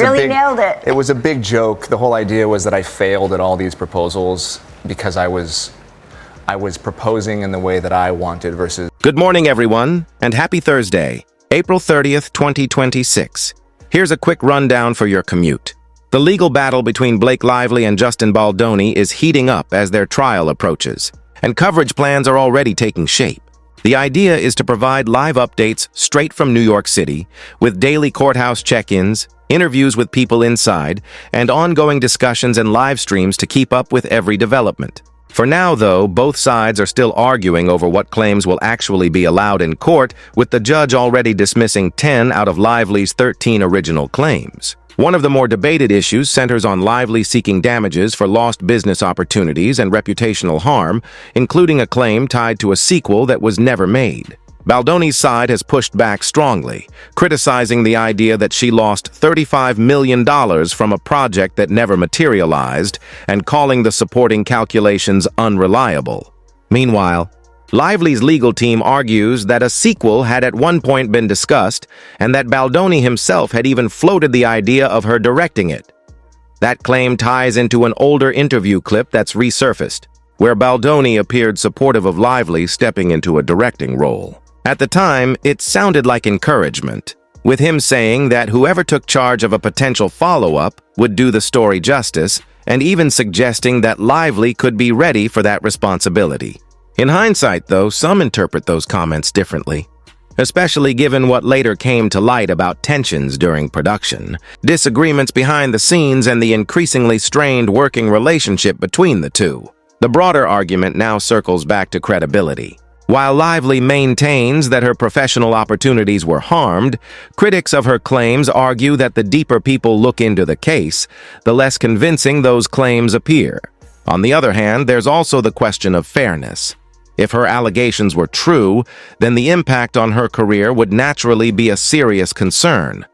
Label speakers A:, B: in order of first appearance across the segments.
A: Really nailed it.
B: It was a big joke. The whole idea was that I failed at all these proposals because I was proposing in the way that I wanted versus...
C: Good morning, everyone, and happy Thursday, April 30th, 2026. Here's a quick rundown for your commute. The legal battle between Blake Lively and Justin Baldoni is heating up as their trial approaches, and coverage plans are already taking shape. The idea is to provide live updates straight from New York City, with daily courthouse check-ins, interviews with people inside, and ongoing discussions and live streams to keep up with every development. For now, though, both sides are still arguing over what claims will actually be allowed in court, with the judge already dismissing 10 out of Lively's 13 original claims. One of the more debated issues centers on Lively seeking damages for lost business opportunities and reputational harm, including a claim tied to a sequel that was never made. Baldoni's side has pushed back strongly, criticizing the idea that she lost $35 million from a project that never materialized and calling the supporting calculations unreliable. Meanwhile, Lively's legal team argues that a sequel had at one point been discussed and that Baldoni himself had even floated the idea of her directing it. That claim ties into an older interview clip that's resurfaced, where Baldoni appeared supportive of Lively stepping into a directing role. At the time, it sounded like encouragement, with him saying that whoever took charge of a potential follow-up would do the story justice, and even suggesting that Lively could be ready for that responsibility. In hindsight, though, some interpret those comments differently, especially given what later came to light about tensions during production, disagreements behind the scenes, and the increasingly strained working relationship between the two. The broader argument now circles back to credibility. While Lively maintains that her professional opportunities were harmed, critics of her claims argue that the deeper people look into the case, the less convincing those claims appear. On the other hand, there's also the question of fairness. If her allegations were true, then the impact on her career would naturally be a serious concern.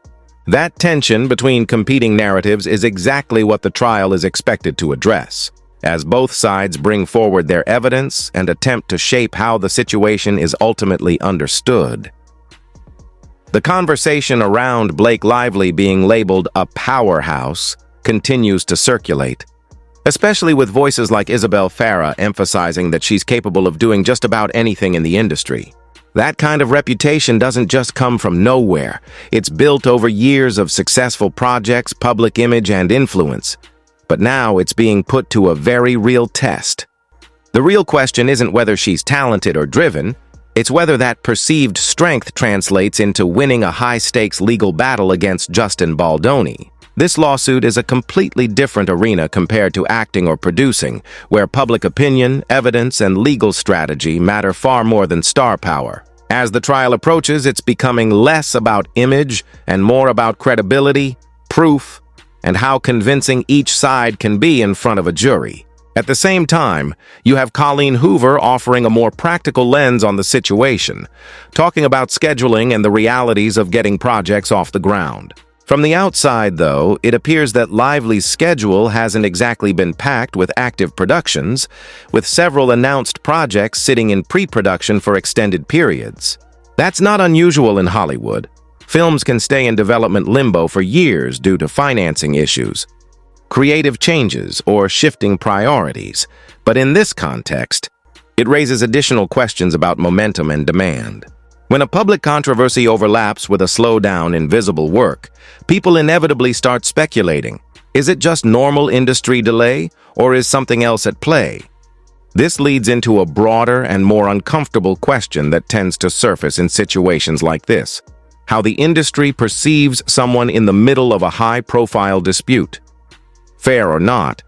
C: That tension between competing narratives is exactly what the trial is expected to address, as both sides bring forward their evidence and attempt to shape how the situation is ultimately understood. The conversation around Blake Lively being labeled a powerhouse continues to circulate, especially with voices like Isabel Farah emphasizing that she's capable of doing just about anything in the industry. That kind of reputation doesn't just come from nowhere. It's built over years of successful projects, public image, and influence. But now it's being put to a very real test. The real question isn't whether she's talented or driven, it's whether that perceived strength translates into winning a high-stakes legal battle against Justin Baldoni. This lawsuit is a completely different arena compared to acting or producing, where public opinion, evidence, and legal strategy matter far more than star power. As the trial approaches, it's becoming less about image and more about credibility, proof, and how convincing each side can be in front of a jury. At the same time, you have Colleen Hoover offering a more practical lens on the situation, talking about scheduling and the realities of getting projects off the ground. From the outside, though, it appears that Lively's schedule hasn't exactly been packed with active productions, with several announced projects sitting in pre-production for extended periods. That's not unusual in Hollywood. Films can stay in development limbo for years due to financing issues, creative changes, or shifting priorities. But in this context, it raises additional questions about momentum and demand. When a public controversy overlaps with a slowdown in visible work, people inevitably start speculating. Is it just normal industry delay, or is something else at play? This leads into a broader and more uncomfortable question that tends to surface in situations like this: how the industry perceives someone in the middle of a high-profile dispute. Fair or not,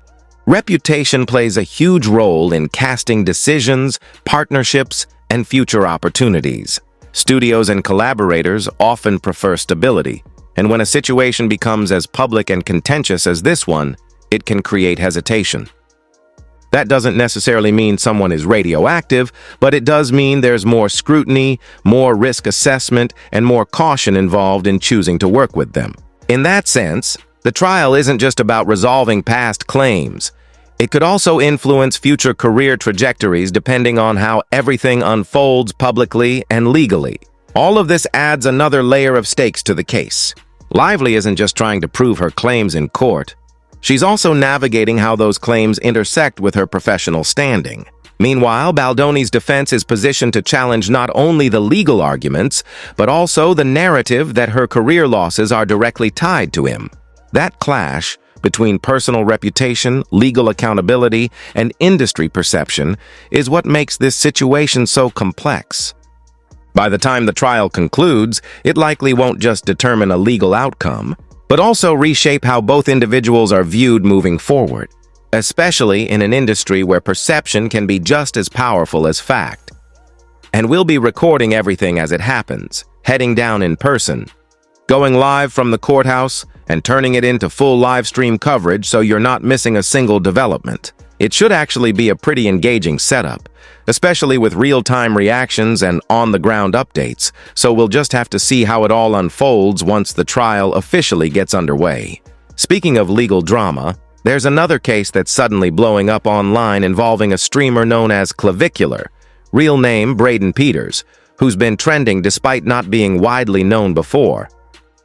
C: reputation plays a huge role in casting decisions, partnerships, and future opportunities. Studios and collaborators often prefer stability, and when a situation becomes as public and contentious as this one, it can create hesitation. That doesn't necessarily mean someone is radioactive, but it does mean there's more scrutiny, more risk assessment, and more caution involved in choosing to work with them. In that sense, the trial isn't just about resolving past claims. It could also influence future career trajectories depending on how everything unfolds publicly and legally. All of this adds another layer of stakes to the case. Lively isn't just trying to prove her claims in court. She's also navigating how those claims intersect with her professional standing. Meanwhile, Baldoni's defense is positioned to challenge not only the legal arguments, but also the narrative that her career losses are directly tied to him. That clash between personal reputation, legal accountability, and industry perception is what makes this situation so complex. By the time the trial concludes, it likely won't just determine a legal outcome, but also reshape how both individuals are viewed moving forward, especially in an industry where perception can be just as powerful as fact. And we'll be recording everything as it happens, heading down in person, going live from the courthouse, and turning it into full live stream coverage so you're not missing a single development. It should actually be a pretty engaging setup, especially with real-time reactions and on-the-ground updates, so we'll just have to see how it all unfolds once the trial officially gets underway. Speaking of legal drama, there's another case that's suddenly blowing up online involving a streamer known as Clavicular, real name Braden Peters, who's been trending despite not being widely known before.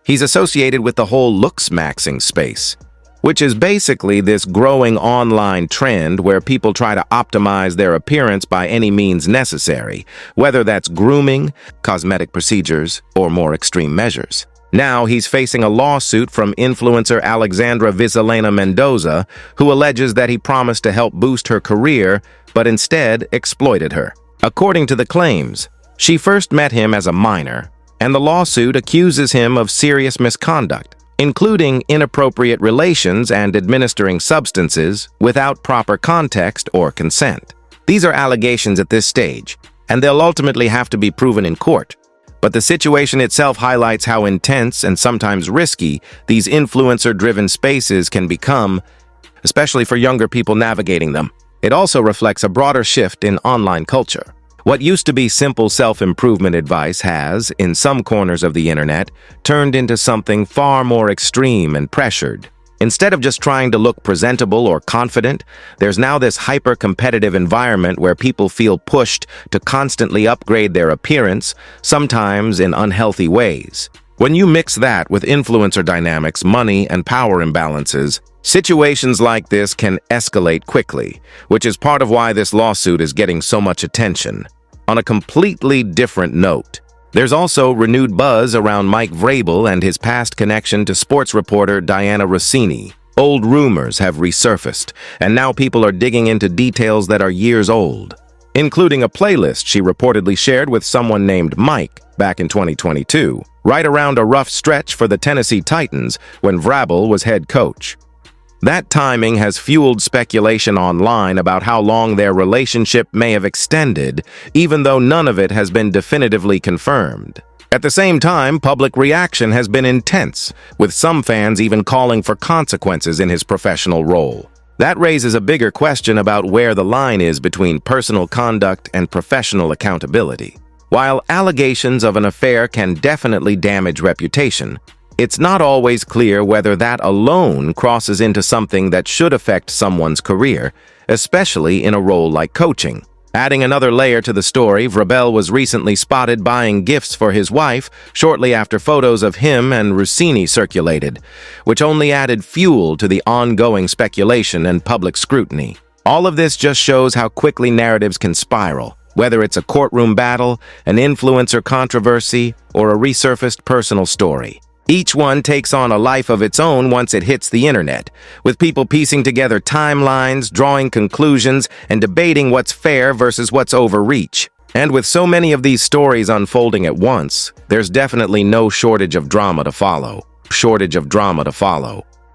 C: He's associated with the whole looks-maxing space, which is basically this growing online trend where people try to optimize their appearance by any means necessary, whether that's grooming, cosmetic procedures, or more extreme measures. Now he's facing a lawsuit from influencer Alexandra Vizalena Mendoza, who alleges that he promised to help boost her career, but instead exploited her. According to the claims, she first met him as a minor, and the lawsuit accuses him of serious misconduct, including inappropriate relations and administering substances without proper context or consent. These are allegations at this stage, and they'll ultimately have to be proven in court. But the situation itself highlights how intense and sometimes risky these influencer-driven spaces can become, especially for younger people navigating them. It also reflects a broader shift in online culture. What used to be simple self-improvement advice has, in some corners of the internet, turned into something far more extreme and pressured. Instead of just trying to look presentable or confident, there's now this hyper-competitive environment where people feel pushed to constantly upgrade their appearance, sometimes in unhealthy ways. When you mix that with influencer dynamics, money, and power imbalances, situations like this can escalate quickly, which is part of why this lawsuit is getting so much attention. On a completely different note, there's also renewed buzz around Mike Vrabel and his past connection to sports reporter Diana Rossini. Old rumors have resurfaced, and now people are digging into details that are years old, including a playlist she reportedly shared with someone named Mike back in 2022, right around a rough stretch for the Tennessee Titans when Vrabel was head coach. That timing has fueled speculation online about how long their relationship may have extended, even though none of it has been definitively confirmed. At the same time, public reaction has been intense, with some fans even calling for consequences in his professional role. That raises a bigger question about where the line is between personal conduct and professional accountability. While allegations of an affair can definitely damage reputation, it's not always clear whether that alone crosses into something that should affect someone's career, especially in a role like coaching. Adding another layer to the story, Vrabel was recently spotted buying gifts for his wife shortly after photos of him and Rossini circulated, which only added fuel to the ongoing speculation and public scrutiny. All of this just shows how quickly narratives can spiral, whether it's a courtroom battle, an influencer controversy, or a resurfaced personal story. Each one takes on a life of its own once it hits the internet, with people piecing together timelines, drawing conclusions, and debating what's fair versus what's overreach. And with so many of these stories unfolding at once, there's definitely no shortage of drama to follow.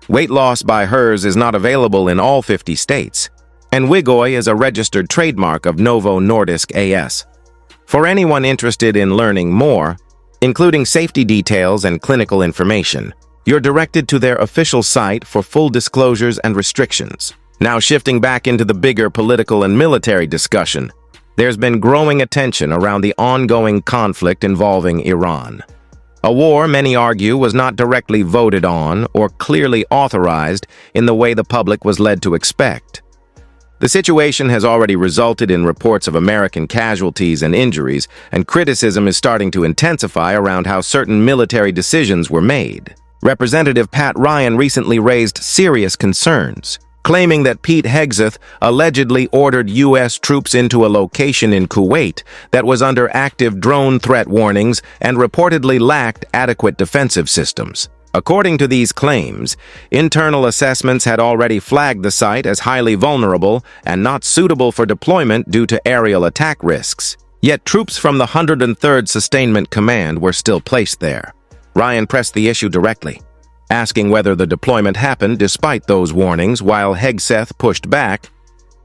C: Weight loss by hers is not available in all 50 states, and Wigoy is a registered trademark of Novo Nordisk AS. For anyone interested in learning more, including safety details and clinical information, you're directed to their official site for full disclosures and restrictions. Now shifting back into the bigger political and military discussion, there's been growing attention around the ongoing conflict involving Iran. A war, many argue, was not directly voted on or clearly authorized in the way the public was led to expect. The situation has already resulted in reports of American casualties and injuries, and criticism is starting to intensify around how certain military decisions were made. Representative Pat Ryan recently raised serious concerns, claiming that Pete Hegseth allegedly ordered U.S. troops into a location in Kuwait that was under active drone threat warnings and reportedly lacked adequate defensive systems. According to these claims, internal assessments had already flagged the site as highly vulnerable and not suitable for deployment due to aerial attack risks. Yet troops from the 103rd Sustainment Command were still placed there. Ryan pressed the issue directly, asking whether the deployment happened despite those warnings, while Hegseth pushed back,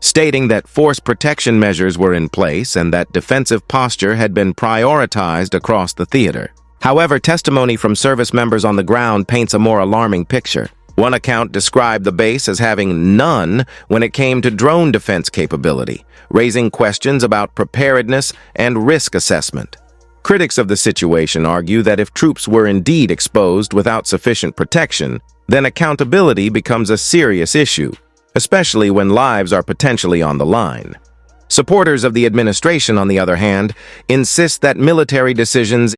C: stating that force protection measures were in place and that defensive posture had been prioritized across the theater. However, testimony from service members on the ground paints a more alarming picture. One account described the base as having none when it came to drone defense capability, raising questions about preparedness and risk assessment. Critics of the situation argue that if troops were indeed exposed without sufficient protection, then accountability becomes a serious issue, especially when lives are potentially on the line. Supporters of the administration, on the other hand, insist that military decisions